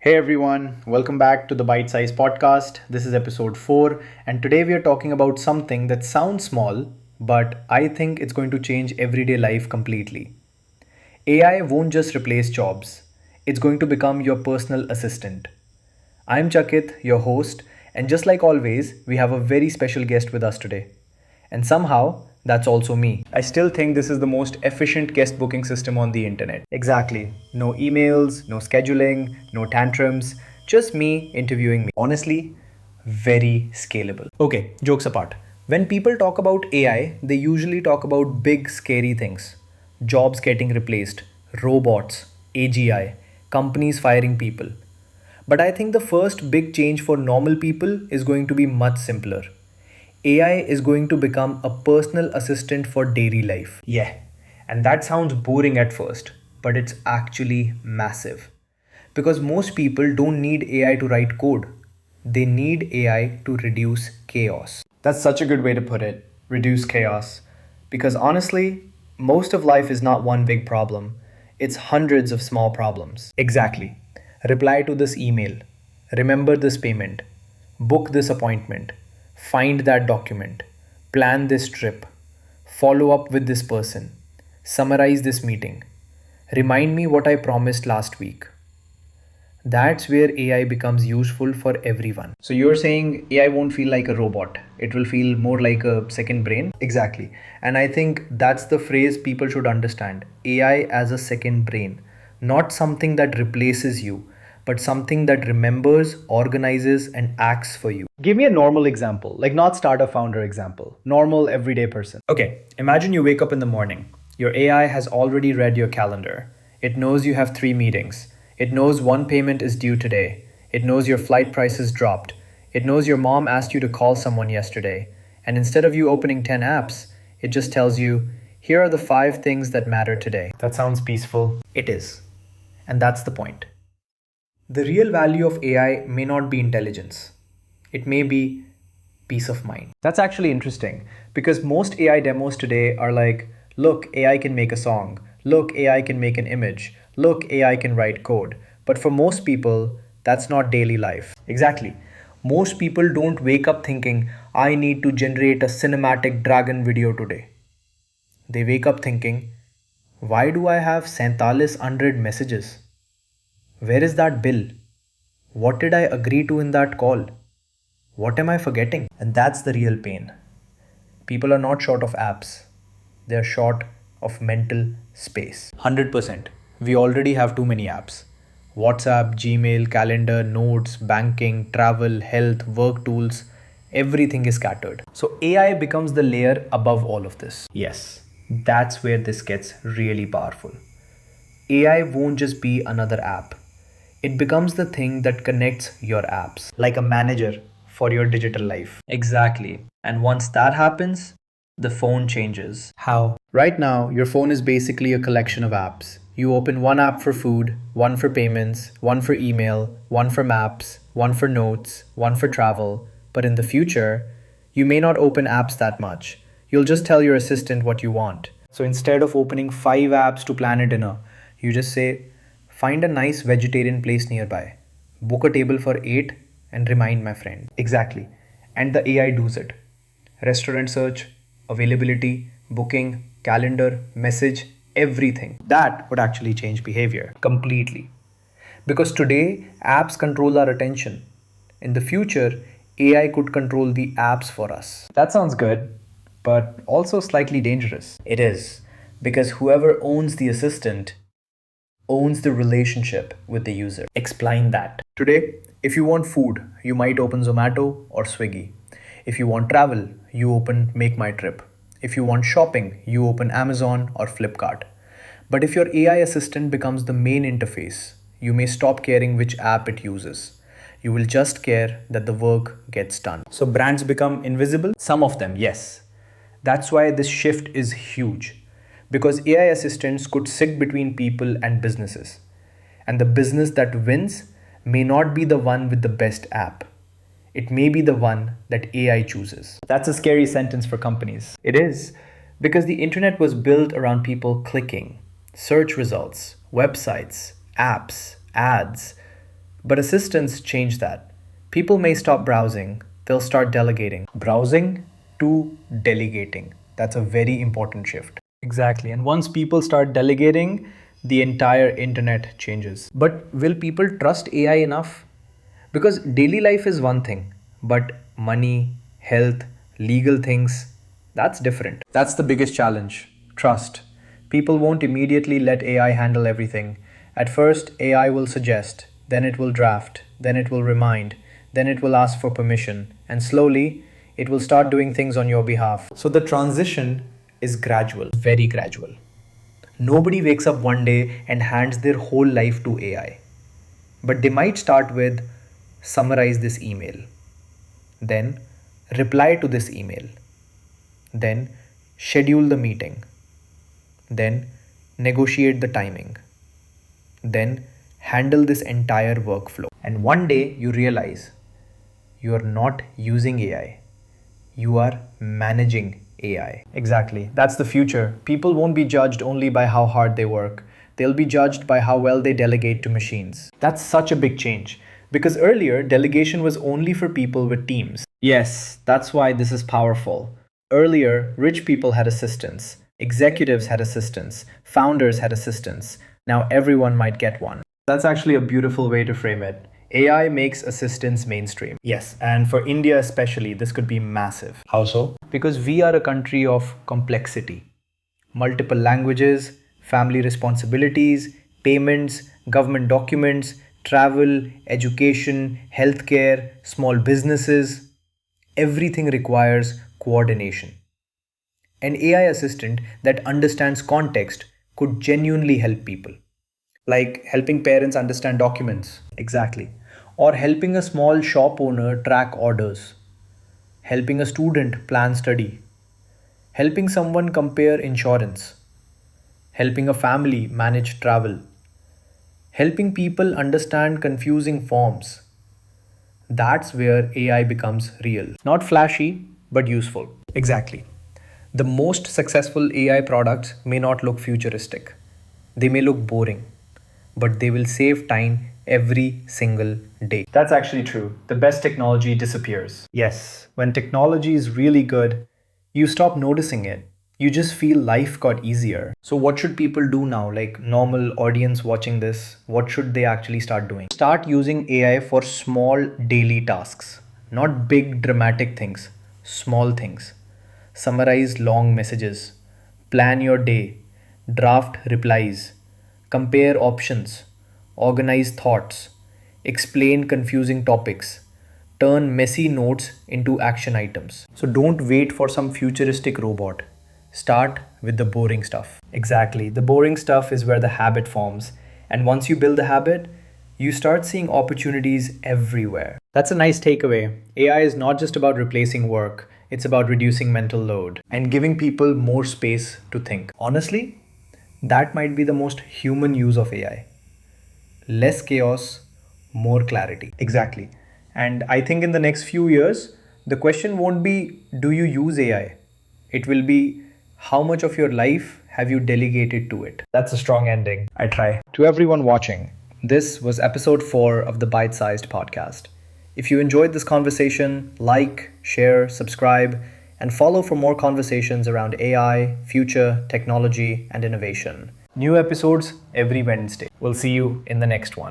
Hey everyone, welcome back to the Byte Sized Podcast. This is episode 4, and today we are talking about something that sounds small, but I think it's going to change everyday life completely. AI won't just replace jobs, it's going to become your personal assistant. I'm Chakit, your host, and just like always, we have a very special guest with us today. And somehow, that's also me. I still think this is the most efficient guest booking system on the internet. Exactly. No emails, no scheduling, no tantrums, just me interviewing me. Honestly, very scalable. Okay, jokes apart. When people talk about AI, they usually talk about big, scary things: jobs getting replaced, robots, AGI, companies firing people. But I think the first big change for normal people is going to be much simpler. AI is going to become a personal assistant for daily life. Yeah, and that sounds boring at first, but it's actually massive. Because most people don't need AI to write code, they need AI to reduce chaos. That's such a good way to put it, reduce chaos. Because honestly, most of life is not one big problem, it's hundreds of small problems. Exactly. Reply to this email, remember this payment, book this appointment, find that document, plan this trip, follow up with this person, summarize this meeting, remind me what I promised last week. That's where AI becomes useful for everyone. So you're saying AI won't feel like a robot. It will feel more like a second brain? Exactly. And I think that's the phrase people should understand. AI as a second brain, not something that replaces you, but something that remembers, organizes, and acts for you. Give me a normal example, like not startup founder example, normal everyday person. Okay, imagine you wake up in the morning. Your AI has already read your calendar. It knows you have 3 meetings. It knows one payment is due today. It knows your flight prices dropped. It knows your mom asked you to call someone yesterday. And instead of you opening 10 apps, it just tells you, here are the 5 things that matter today. That sounds peaceful. It is. And that's the point. The real value of AI may not be intelligence. It may be peace of mind. That's actually interesting because most AI demos today are like, look, AI can make a song. Look, AI can make an image. Look, AI can write code. But for most people, that's not daily life. Exactly. Most people don't wake up thinking, I need to generate a cinematic dragon video today. They wake up thinking, why do I have 4700 messages? Where is that bill? What did I agree to in that call? What am I forgetting? And that's the real pain. People are not short of apps, they are short of mental space. 100%. We already have too many apps: WhatsApp, Gmail, calendar, notes, banking, travel, health, work tools. Everything is scattered. So AI becomes the layer above all of this. Yes, that's where this gets really powerful. AI won't just be another app. It becomes the thing that connects your apps, like a manager for your digital life. Exactly. And once that happens, the phone changes. How? Right now, your phone is basically a collection of apps. You open one app for food, one for payments, one for email, one for maps, one for notes, one for travel. But in the future, you may not open apps that much. You'll just tell your assistant what you want. So instead of opening 5 apps to plan a dinner, you just say, find a nice vegetarian place nearby, book a table for 8, and remind my friend. Exactly. And the AI does it. Restaurant search, availability, booking, calendar, message, everything. That would actually change behavior completely. Because today, apps control our attention. In the future, AI could control the apps for us. That sounds good, but also slightly dangerous. It is, because whoever owns the assistant owns the relationship with the user. Explain that. Today, if you want food, you might open Zomato or Swiggy. If you want travel, you open Make My Trip. If you want shopping, you open Amazon or Flipkart. But if your AI assistant becomes the main interface, you may stop caring which app it uses. You will just care that the work gets done. So brands become invisible? Some of them, yes. That's why this shift is huge. Because AI assistants could sit between people and businesses. And the business that wins may not be the one with the best app. It may be the one that AI chooses. That's a scary sentence for companies. It is, because the internet was built around people clicking, search results, websites, apps, ads. But assistants change that. People may stop browsing, they'll start delegating. Browsing to delegating. That's a very important shift. Exactly. And once people start delegating, the entire internet changes. But will people trust AI enough? Because daily life is one thing, but money, health, legal things, that's different. That's the biggest challenge. Trust. People won't immediately let AI handle everything. At first, AI will suggest, then it will draft, then it will remind, then it will ask for permission, and slowly it will start doing things on your behalf. So the transition is gradual, very gradual. Nobody wakes up one day and hands their whole life to AI. But they might start with summarize this email, then reply to this email, then schedule the meeting, then negotiate the timing, then handle this entire workflow. And one day you realize you are not using AI, you are managing AI. Exactly. That's the future. People won't be judged only by how hard they work. They'll be judged by how well they delegate to machines. That's such a big change. Because earlier, delegation was only for people with teams. Yes, that's why this is powerful. Earlier, rich people had assistants, executives had assistants, founders had assistants. Now everyone might get one. That's actually a beautiful way to frame it. AI makes assistants mainstream. Yes, and for India especially, this could be massive. How so? Because we are a country of complexity. Multiple languages, family responsibilities, payments, government documents, travel, education, healthcare, small businesses. Everything requires coordination. An AI assistant that understands context could genuinely help people. Like helping parents understand documents. Exactly. Or helping a small shop owner track orders. Helping a student plan study. Helping someone compare insurance. Helping a family manage travel. Helping people understand confusing forms. That's where AI becomes real. Not flashy, but useful. Exactly. The most successful AI products may not look futuristic. They may look boring, but they will save time every single day. That's actually true. The best technology disappears. Yes, when technology is really good, you stop noticing it. You just feel life got easier. So what should people do now? Like normal audience watching this, what should they actually start doing? Start using AI for small daily tasks, not big dramatic things, small things. Summarize long messages, plan your day, draft replies, compare options, organize thoughts, explain confusing topics, turn messy notes into action items. So don't wait for some futuristic robot. Start with the boring stuff. Exactly. The boring stuff is where the habit forms. And once you build the habit, you start seeing opportunities everywhere. That's a nice takeaway. AI is not just about replacing work, it's about reducing mental load and giving people more space to think. Honestly, that might be the most human use of AI. Less chaos, more clarity. Exactly. And I think in the next few years, the question won't be, do you use AI? It will be, how much of your life have you delegated to it? That's a strong ending. I try. To everyone watching, this was episode 4 of the Byte Sized Podcast. If you enjoyed this conversation, like, share, subscribe, and follow for more conversations around AI, future, technology, and innovation. New episodes every Wednesday. We'll see you in the next one.